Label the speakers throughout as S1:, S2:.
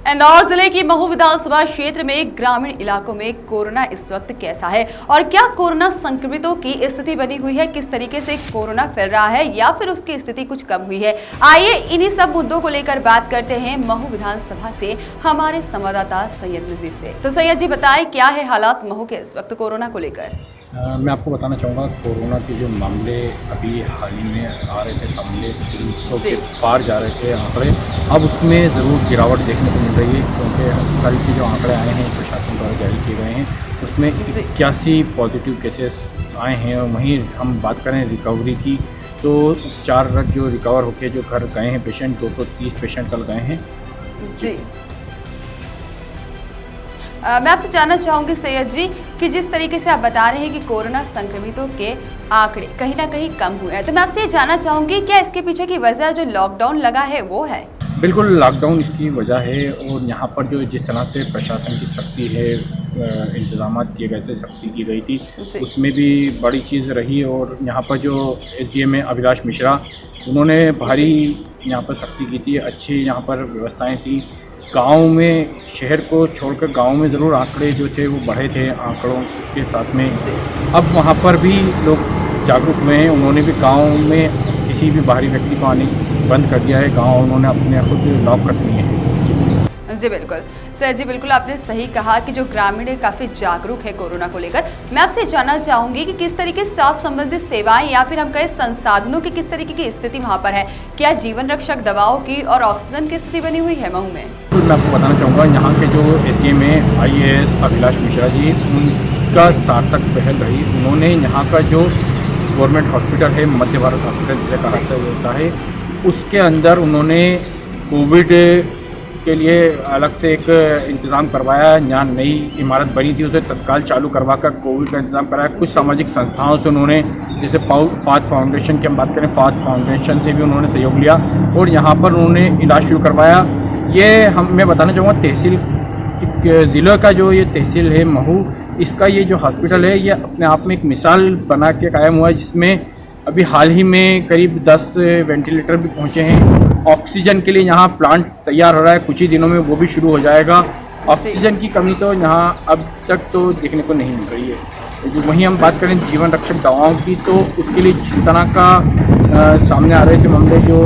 S1: इंदौर जिले की महू विधानसभा क्षेत्र में ग्रामीण इलाकों में कोरोना इस वक्त कैसा है और क्या कोरोना संक्रमितों की स्थिति बनी हुई है, किस तरीके से कोरोना फैल रहा है या फिर उसकी स्थिति कुछ कम हुई है। आइए इन्हीं सब मुद्दों को लेकर बात करते हैं महू विधानसभा से हमारे संवाददाता सैयद नजीर से। तो सैयद जी बताएं, क्या है हालात महू के इस वक्त कोरोना को लेकर।
S2: मैं आपको बताना चाहूँगा कोरोना के जो मामले अभी हाल ही में आ रहे थे, सामने 300 के पार जा रहे थे आंकड़े, अब उसमें ज़रूर गिरावट देखने को मिल रही है क्योंकि सारी के जो आंकड़े आए हैं प्रशासन द्वारा जारी किए गए हैं उसमें 81 पॉजिटिव केसेस आए हैं। और वहीं हम बात करें रिकवरी की तो 4 जो रिकवर होकर जो घर गए हैं पेशेंट, 230 पेशेंट कल गए हैं।
S1: जी मैं आपसे जानना चाहूंगी सैयद जी कि जिस तरीके से आप बता रहे हैं कि कोरोना संक्रमितों के आंकड़े कहीं ना कहीं कम हुए हैं, तो मैं आपसे ये जानना चाहूंगी क्या इसके पीछे की वजह जो लॉकडाउन लगा है वो है।
S2: बिल्कुल लॉकडाउन इसकी वजह है और यहाँ पर जो जिस तरह से प्रशासन की सख्ती है, इंतजाम किए गए थे, सख्ती की गई थी, उसमें भी बड़ी चीज़ रही। और यहाँ पर जो SDM है अभिलाष मिश्रा, उन्होंने भारी यहाँ पर सख्ती की थी, अच्छी यहाँ पर व्यवस्थाएं थी। गांव में, शहर को छोड़कर गांव में ज़रूर आंकड़े जो थे वो बढ़े थे आंकड़ों के साथ में। अब वहाँ पर भी लोग जागरूक हुए हैं, उन्होंने भी गांव में किसी भी बाहरी व्यक्ति को आने बंद कर दिया है। गांव उन्होंने अपने खुद लॉक कर दिए हैं।
S1: जी बिल्कुल सर जी, बिल्कुल आपने सही कहा कि जो ग्रामीण है काफ़ी जागरूक है कोरोना को लेकर। मैं आपसे जानना चाहूंगी कि किस तरीके से स्वास्थ्य संबंधित सेवाएं या फिर हम कहें संसाधनों की किस तरीके की स्थिति वहां पर है। क्या जीवन रक्षक दवाओं की और ऑक्सीजन की स्थिति बनी हुई है महू में।
S2: तो मैं आपको बताना चाहूँगा यहाँ के जो SDM है IAS अभिलाष मिश्रा जी, उनका सार्थक पहल रही। उन्होंने यहाँ का जो गवर्नमेंट हॉस्पिटल है, मध्य भारत हॉस्पिटल जिसे कहा जाता है, उसके अंदर उन्होंने कोविड के लिए अलग से एक इंतज़ाम करवाया। यहाँ नई इमारत बनी थी उसे तत्काल चालू करवाकर कोविड का इंतज़ाम कराया। कुछ सामाजिक संस्थाओं से उन्होंने, जैसे पाथ फाउंडेशन की हम बात करें, पाथ फाउंडेशन से भी उन्होंने सहयोग लिया और यहाँ पर उन्होंने इलाज शुरू करवाया। ये मैं बताना चाहूँगा तहसील ज़िले का जो ये तहसील है महू, इसका ये जो हॉस्पिटल है ये अपने आप में एक मिसाल बना के कायम हुआ है, जिसमें अभी हाल ही में करीब 10 वेंटिलेटर भी पहुँचे हैं। ऑक्सीजन के लिए यहाँ प्लांट तैयार हो रहा है, कुछ ही दिनों में वो भी शुरू हो जाएगा। ऑक्सीजन की कमी तो यहाँ अब तक तो देखने को नहीं मिल रही है। वहीं हम बात करें जीवन रक्षक दवाओं की, तो उसके लिए जिस तरह का सामने आ रहे थे मामले, जो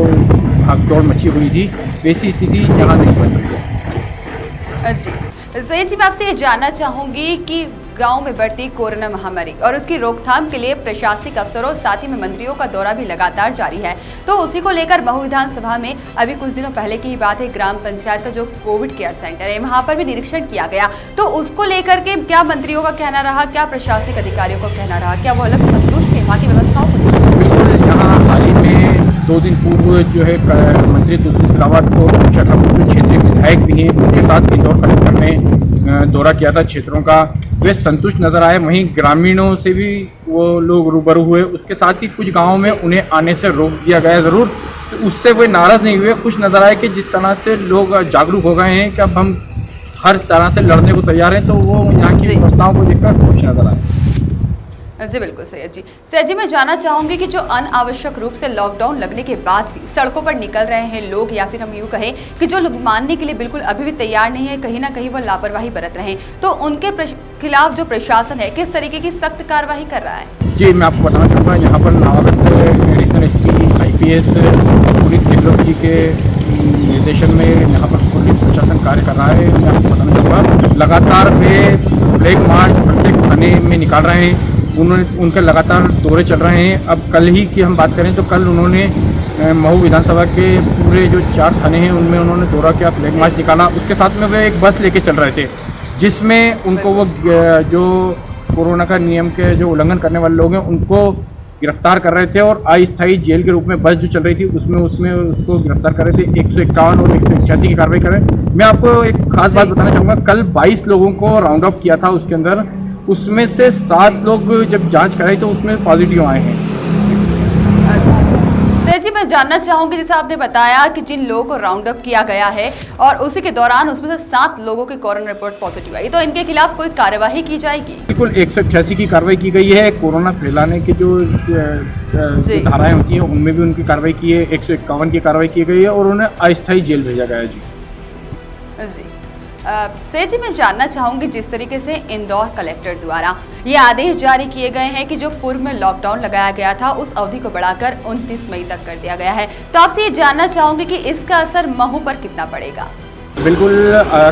S2: भागदौड़ मची हुई थी, वैसी स्थिति यहाँ नहीं बन रही है।
S1: जी सैयद जी, मैं आपसे ये जानना चाहूँगी कि गांव में बढ़ती कोरोना महामारी और उसकी रोकथाम के लिए प्रशासनिक अफसरों साथ ही में मंत्रियों का दौरा भी लगातार जारी है। तो उसी को लेकर महू विधानसभा में अभी कुछ दिनों पहले की ही बात है, ग्राम पंचायत का जो कोविड केयर सेंटर है वहां पर भी निरीक्षण किया गया। तो उसको लेकर के क्या मंत्रियों का कहना रहा, क्या प्रशासनिक अधिकारियों का कहना रहा, क्या वो अलग संतुष्ट है वहाँ की व्यवस्थाओं को।
S2: यहाँ हाल ही में 2 दिन पूर्व जो है मंत्री तुलसी सिलावट को जो क्षेत्रीय विधायक भी हैं उनके साथ इंदौर कलेक्टर ने दौरा किया था क्षेत्रों का, वे संतुष्ट नजर आए। वहीं ग्रामीणों से भी वो लोग रूबरू हुए, उसके साथ ही कुछ गांवों में उन्हें आने से रोक दिया गया ज़रूर, तो उससे वे नाराज़ नहीं हुए। खुश नजर आए कि जिस तरह से लोग जागरूक हो गए हैं कि अब हम हर तरह से लड़ने को तैयार हैं, तो वो यहाँ की व्यवस्थाओं को देखकर खुश नजर आए।
S1: जी बिल्कुल सैयद जी। सैयद जी, मैं जानना चाहूंगी कि जो अनावश्यक रूप से लॉकडाउन लगने के बाद भी सड़कों पर निकल रहे हैं लोग, या फिर हम यूँ कहें कि जो लोग मानने के लिए बिल्कुल अभी भी तैयार नहीं है, कहीं ना कहीं वो लापरवाही बरत रहे हैं, तो उनके खिलाफ जो प्रशासन है किस तरीके की सख्त कार्रवाई कर रहा है।
S2: जी मैं आपको बताना चाहूँगा, यहाँ पर नावागत additional SP IPS police Tilak ji के निर्देशन में यहाँ पर पुलिस प्रशासन कार्य कर रहा है। मैं आपको बताना चाहूँगा लगातार वे फ्लैग मार्च प्रत्येक थाने में निकाल रहे हैं, उनके लगातार दौरे चल रहे हैं। अब कल ही की हम बात करें तो कल उन्होंने महू विधानसभा के पूरे जो 4 थाने हैं उनमें उन्होंने दौरा किया, फ्लैग मार्च निकाला। उसके साथ में वे एक बस लेके चल रहे थे जिसमें उनको वो जो कोरोना का नियम के जो उल्लंघन करने वाले लोग हैं उनको गिरफ्तार कर रहे थे और अस्थायी जेल के रूप में बस जो चल रही थी उसमें उसको गिरफ्तार कर रहे थे। 151 और 186 की कार्रवाई कर रहे हैं। मैं आपको एक खास बात बताना चाहूँगा, कल 22 लोगों को राउंड अप किया था, उसके अंदर उसमें से 7 लोग जब जांच कराई तो उसमें पॉजिटिव आए हैं।
S1: सैयद जी, मैं जानना चाहूंगी, जैसे आपने बताया कि जिन लोगों को राउंड अप किया गया है और उसी के दौरान उसमें से 7 लोगों की कोरोना रिपोर्ट पॉजिटिव आई, तो इनके खिलाफ कोई कार्यवाही की जाएगी।
S2: बिल्कुल 188 की कार्रवाई की गई है। कोरोना फैलाने की जो धाराएं होती हैं उनमें भी उनकी कार्रवाई की है। 151 की कार्रवाई की गई है और उन्हें अस्थायी जेल भेजा गया है। जी
S1: जी। से जी मैं जानना चाहूंगी, जिस तरीके से इंदौर कलेक्टर द्वारा ये आदेश जारी किए गए हैं कि जो पूर्व में लॉकडाउन लगाया गया था उस अवधि को बढ़ाकर 29 मई तक कर दिया गया है, तो आपसे ये जानना चाहूंगी कि इसका असर महू पर कितना पड़ेगा।
S2: बिल्कुल,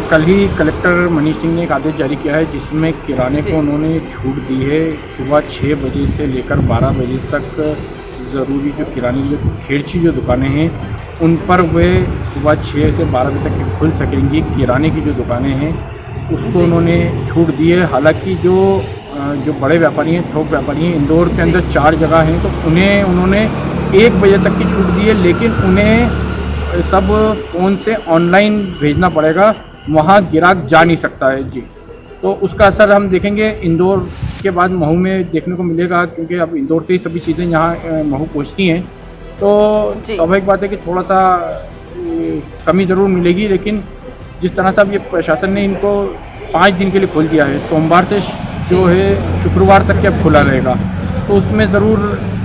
S2: कल ही कलेक्टर मनीष सिंह ने एक आदेश जारी किया है जिसमें किराने को उन्होंने छूट दी है। सुबह 6 बजे से लेकर 12 बजे तक ज़रूरी जो किराने की जो खेड़ची जो दुकानें हैं उन पर वे सुबह 6 से 12 बजे तक खुल सकेंगी। किराने की जो दुकानें हैं उसको उन्होंने छूट दी है। हालांकि जो बड़े व्यापारी हैं, थोक व्यापारी हैं, इंदौर के अंदर 4 जगह हैं, तो उन्हें उन्होंने 1 बजे तक की छूट दी है, लेकिन उन्हें सब फ़ोन से ऑनलाइन भेजना पड़ेगा, वहाँ ग्राहक जा नहीं सकता है जी। तो उसका असर हम देखेंगे इंदौर के बाद महू में देखने को मिलेगा, क्योंकि अब इंदौर से ही सभी चीज़ें यहाँ महू पहुँचती हैं। तो स्वाभाविक बात है कि थोड़ा सा कमी ज़रूर मिलेगी, लेकिन जिस तरह से अब ये प्रशासन ने इनको 5 दिन के लिए खोल दिया है, सोमवार से जो है शुक्रवार तक क्या खुला रहेगा, तो उसमें ज़रूर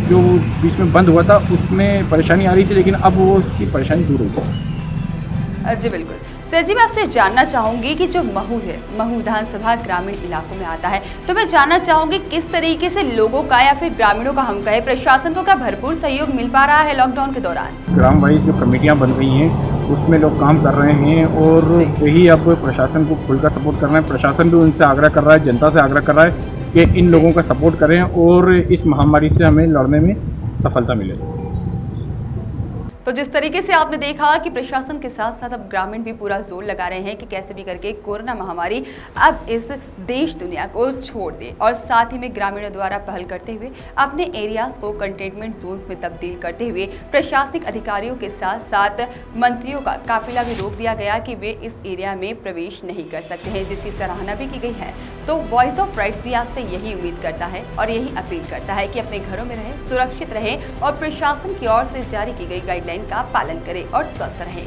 S2: जो बीच में बंद हुआ था उसमें परेशानी आ रही थी, लेकिन अब वो उसकी परेशानी दूर हो गई।
S1: जी बिल्कुल। सर जी मैं आपसे जानना चाहूंगी कि जो महू है, महू विधानसभा ग्रामीण इलाकों में आता है, तो मैं जानना चाहूंगी किस तरीके से लोगों का या फिर ग्रामीणों का हम कहें प्रशासन को क्या भरपूर सहयोग मिल पा रहा है लॉकडाउन के दौरान?
S2: ग्राम वाइज जो कमेटियां बन गई हैं उसमें लोग काम कर रहे हैं और वही अब प्रशासन को खुलकर सपोर्ट कर रहे हैं। प्रशासन भी उनसे आग्रह कर रहा है, जनता से आग्रह कर रहा है कि इन लोगों का सपोर्ट करें और इस महामारी से हमें लड़ने में सफलता मिले।
S1: तो जिस तरीके से आपने देखा कि प्रशासन के साथ साथ अब ग्रामीण भी पूरा जोर लगा रहे हैं कि कैसे भी करके कोरोना महामारी अब इस देश दुनिया को छोड़ दे, और साथ ही में ग्रामीणों द्वारा पहल करते हुए अपने एरियाज को कंटेनमेंट जोन्स में तब्दील करते हुए प्रशासनिक अधिकारियों के साथ साथ मंत्रियों का काफिला भी रोक दिया गया कि वे इस एरिया में प्रवेश नहीं कर सकते हैं, जिसकी सराहना भी की गई है। तो वॉइस ऑफ राइट्स भी आपसे यही उम्मीद करता है और यही अपील करता है कि अपने घरों में रहें, सुरक्षित रहें और प्रशासन की ओर से जारी की गई गाइडलाइन का पालन करें और स्वस्थ रहें।